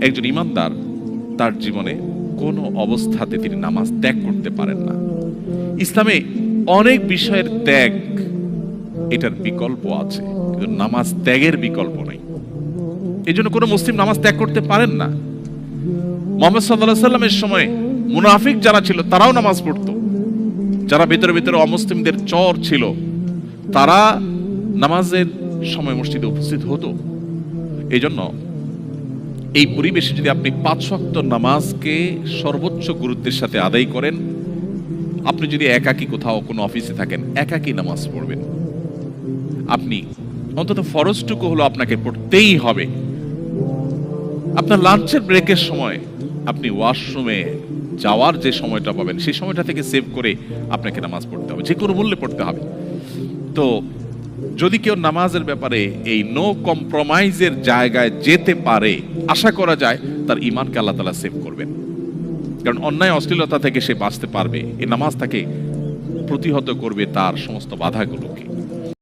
একজন ইমানদার তার জীবনে কোনো অবস্থাতে তিনি নামাজ ত্যাগ করতে পারেন না। ইসলামে অনেক বিষয়ের ত্যাগ এটার বিকল্প আছে, কিন্তু নামাজ ত্যাগের বিকল্প নেই। এই জন্য কোনো মুসলিম নামাজ ত্যাগ করতে পারেন না। মুহাম্মদ সাল্লাল্লাহু আলাইহি সাল্লামের সময় মুনাফিক যারা ছিল তারাও নামাজ পড়তো, যারা ভিতরে ভিতরে অমুসলিমদের চর ছিল তারা নামাজের সময় মসজিদে উপস্থিত হতো। এই জন্য এই পরিবেশে যদি আপনি 5 ওয়াক্ত নামাজকে সর্বোচ্চ গুরুত্বের সাথে আদায় করেন, আপনি যদি একাকী কোথাও কোনো অফিসে থাকেন একাকী নামাজ পড়বেন, আপনি অন্তত ফরজটুকু হলো আপনাকে পড়তেই হবে। আপনার লাঞ্চের ব্রেকের সময় আপনি ওয়াশরুমে যাওয়ার যে সময়টা পাবেন সেই সময়টা থেকে সেভ করে আপনাকে নামাজ পড়তে হবে, যে কোনো মূল্যে পড়তে হবে। তো যদি কেউ নামাজের ব্যাপারে এই নো কম্প্রোমাইজের জায়গায় যেতে পারে, আশা করা যায় তার ঈমানকে আল্লাহ তাআলা সেভ করবেন। কারণ অন্যায় অশ্লীলতা থেকে সে বাঁচতে পারবে, এই নামাজ তাকে প্রতিহত করবে তার সমস্ত বাধাগুলোকে।